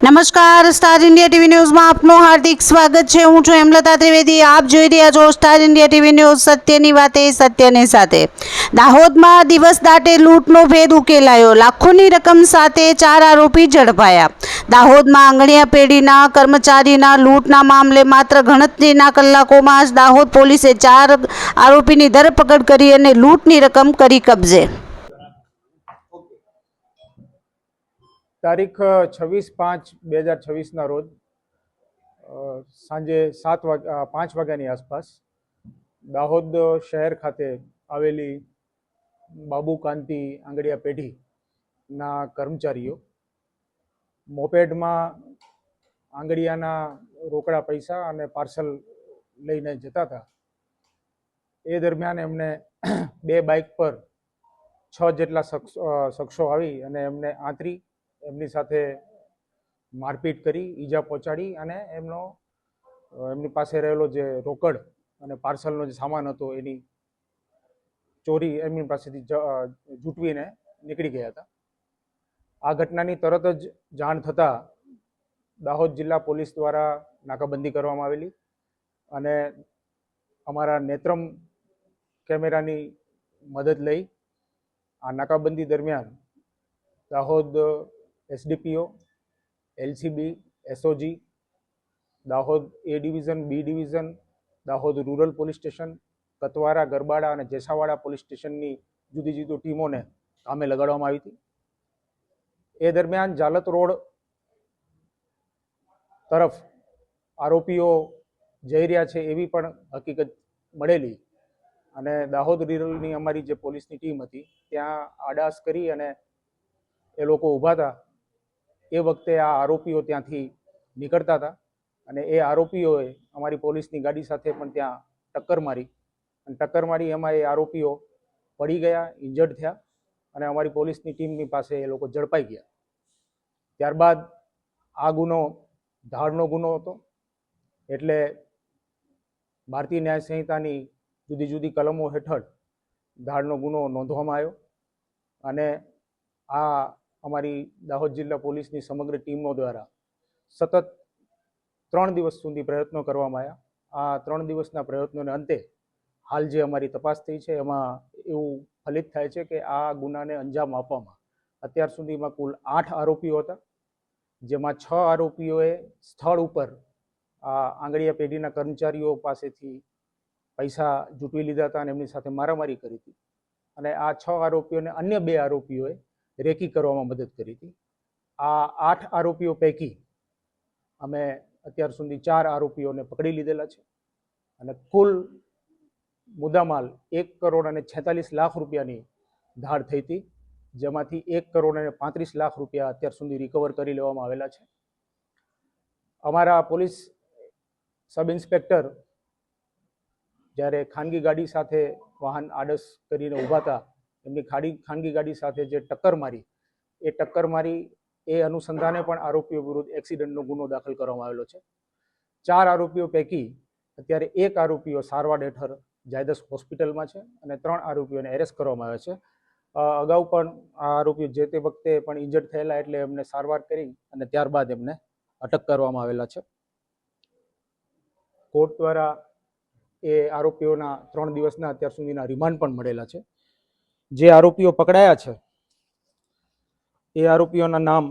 નમસ્કાર, star India TV ન્યૂઝમાં આપનું હાર્દિક સ્વાગત છે। હું છું હેમલતા ત્રિવેદી। આપ જોઈ રહ્યા છો સ્ટાર ઇન્ડિયા ટીવી ન્યૂઝ। સત્યની વાતે સત્યની સાથે। દાહોદમાં દિવસ દાટે લૂંટનો ભેદ ઉકેલાયો। લાખોની રકમ સાથે 4 આરોપી ઝડપાયા। દાહોદમાં આંગણિયા પેઢીના કર્મચારીના લૂંટના મામલે માત્ર ગણતરીના કલાકોમાં જ દાહોદ પોલીસે 4 આરોપીની ધરપકડ કરી અને લૂંટની રકમ કરી કબજે। તારીખ 26/5/2026 રોજ સાંજે 5 વાગ્યાની આસપાસ દાહોદ શહેર ખાતે આવેલી બાબુ કાંતિ આંગડિયા પેઢીના કર્મચારીઓ મોપેડમાં આંગડિયાના રોકડા પૈસા અને પાર્સલ લઈને જતા હતા। એ દરમિયાન એમને 2 બાઇક પર 6 જેટલા શખ્સો આવી અને એમને આંતરી એમની સાથે મારપીટ કરી, ઈજા પહોંચાડી અને એમની પાસે રહેલો જે રોકડ અને પાર્સલનો જે સામાન હતો એની ચોરી એમની પાસેથી જૂટવીને નીકળી ગયા હતા। આ ઘટનાની તરત જ જાણ થતાં દાહોદ જિલ્લા પોલીસ દ્વારા નાકાબંધી કરવામાં આવેલી અને અમારા નેત્રમ કેમેરાની મદદ લઈ આ નાકાબંધી દરમિયાન Dahod SDPO, LCB, SOG, Dahod A division, B division, Dahod rural police station, Katwara, Garbada અને જેસાવાડા પોલીસ સ્ટેશનની જુદી જુદી ટીમોને કામે લગાડવામાં આવી હતી। એ દરમિયાન જાલત રોડ તરફ આરોપીઓ જઈ રહ્યા છે એવી પણ હકીકત મળેલી અને દાહોદ રૂરલની અમારી જે પોલીસની ટીમ હતી ત્યાં આડાસ કરી અને એ લોકો ઊભા હતા। એ વખતે આ આરોપીઓ ત્યાંથી નીકળતા હતા અને એ આરોપીઓએ અમારી પોલીસની ગાડી સાથે પણ ત્યાં ટક્કર મારી અને ટક્કર મારી એમાં એ આરોપીઓ પડી ગયા, ઇન્જર્ડ થયા અને અમારી પોલીસની ટીમની પાસે એ લોકો ઝડપાઈ ગયા। ત્યારબાદ આ ગુનો ધાડનો ગુનો હતો એટલે ભારતીય ન્યાય સંહિતાની જુદી જુદી કલમો હેઠળ ધાડનો ગુનો નોંધવામાં આવ્યો અને આ અમારી દાહોદ જિલ્લા પોલીસની સમગ્ર ટીમો દ્વારા સતત 3 દિવસ સુધી પ્રયત્નો કરવામાં આવ્યા। આ 3 દિવસના પ્રયત્નોને અંતે હાલ જે અમારી તપાસ થઈ છે એમાં એવું ફલિત થાય છે કે આ ગુનાને અંજામ આપવામાં અત્યાર સુધીમાં કુલ 8 આરોપીઓ હતા, જેમાં 6 આરોપીઓએ સ્થળ ઉપર આ આંગડિયા પેઢીના કર્મચારીઓ પાસેથી પૈસા જૂટવી લીધા હતા અને એમની સાથે મારામારી કરી હતી અને આ 6 આરોપીઓને અન્ય 2 આરોપીઓએ રેકી કરવામાં મદદ કરી હતી। આ 8 આરોપીઓ પૈકી અમે અત્યાર સુધી 4 આરોપીઓને પકડી લીધેલા છે અને કુલ મુદ્દામાલ 1,46,00,000 રૂપિયાની ધાડ થઈ હતી, જેમાંથી 1,35,00,000 રૂપિયા અત્યાર સુધી રિકવર કરી લેવામાં આવેલા છે। અમારા પોલીસ સબ ઇન્સ્પેક્ટર જ્યારે ખાનગી ગાડી સાથે વાહન આડસ કરીને ઊભા હતા, એમની ખાનગી ગાડી સાથે જે ટક્કર મારી એ અનુસંધાને પણ આરોપીઓ વિરુદ્ધ એક્સિડન્ટનો ગુનો દાખલ કરવામાં આવેલો છે। 4 આરોપીઓ પૈકી અત્યારે 1 આરોપીઓ સારવાર હેઠળ જાયદસ હોસ્પિટલમાં છે અને 3 આરોપીઓને એરેસ્ટ કરવામાં આવ્યા છે। અગાઉ પણ આ આરોપીઓ જે તે વખતે પણ ઇન્જર્ડ થયેલા એટલે એમને સારવાર કરી અને ત્યારબાદ એમને અટક કરવામાં આવેલા છે। કોર્ટ દ્વારા એ આરોપીઓના 3 દિવસના અત્યાર સુધીના રિમાન્ડ પણ મળેલા છે। જે આરોપીઓ પકડાયા છે એ આરોપીઓના નામ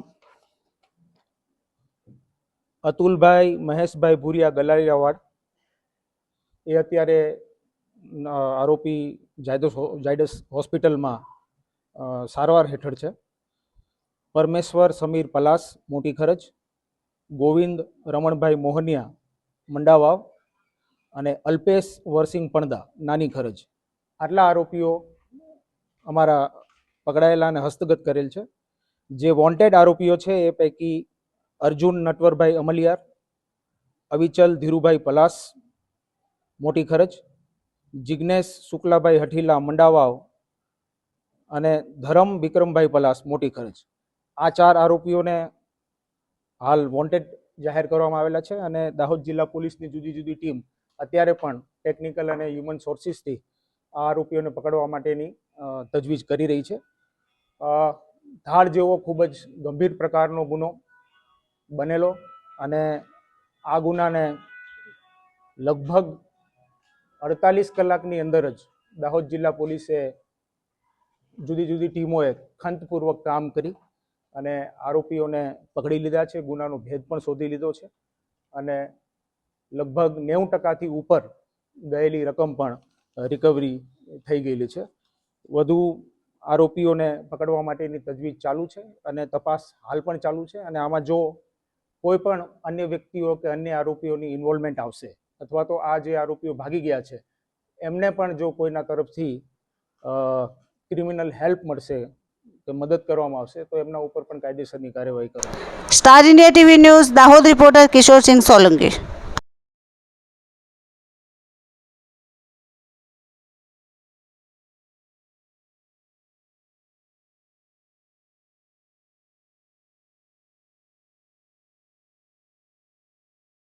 અતુલભાઈ મહેશભાઈ ભુરિયા ગલારિયાવાડ, એ અત્યારે આરોપી જાયડસ હોસ્પિટલમાં સારવાર હેઠળ છે। પરમેશ્વર સમીર પલાસ મોટી ખરજ, ગોવિંદ રમણભાઈ મોહનિયા મંડાવાવ અને અલ્પેશ વરસિંગ પણદા નાની ખરજ, આટલા આરોપીઓ અમારા પકડાયેલા અને હસ્તગત કરેલ છે। જે વોન્ટેડ આરોપીઓ છે એ પૈકી અર્જુન નટવરભાઈ અમલિયાર, અવિચલ ધીરુભાઈ પલાસ મોટી ખરજ, જિગ્નેશ શુક્લાભાઈ હઠીલા મંડાવાવ અને ધરમ વિક્રમભાઈ પલાસ મોટી ખરજ, આ 4 આરોપીઓને હાલ વોન્ટેડ જાહેર કરવામાં આવેલા છે અને દાહોદ જિલ્લા પોલીસની જુદી જુદી ટીમ અત્યારે પણ ટેકનિકલ અને હ્યુમન સોર્સિસથી આ આરોપીઓને પકડવા માટેની તજવીજ કરી રહી છે। ધાડ જેવો ખૂબ જ ગંભીર પ્રકારનો ગુનો બનેલો અને આ ગુનાને લગભગ 48 કલાકની અંદર જ દાહોદ જિલ્લા પોલીસે જુદી જુદી ટીમોએ ખંતપૂર્વક કામ કરી અને આરોપીઓને પકડી લીધા છે. ગુનાનો ભેદ પણ શોધી લીધો છે અને લગભગ 90% ઉપર ગયેલી રકમ પણ રિકવરી થઈ ગયેલી છે. વધુ આરોપીઓને પકડવા માટેની તજવીજ ચાલુ છે અને તપાસ હાલ પણ ચાલુ છે અને આમાં જો કોઈ પણ અન્ય વ્યક્તિઓ કે અન્ય આરોપીઓની ઇન્વોલ્વમેન્ટ આવશે અથવા તો આ જે આરોપીઓ ભાગી ગયા છે એમને પણ જો કોઈના તરફથી ક્રિમિનલ હેલ્પ મળશે કે મદદ કરવામાં આવશે તો એમના ઉપર પણ કાયદેસરની કાર્યવાહી કરવામાં આવશે. Star India TV news Dahod reporter Kishorsinh Solanki.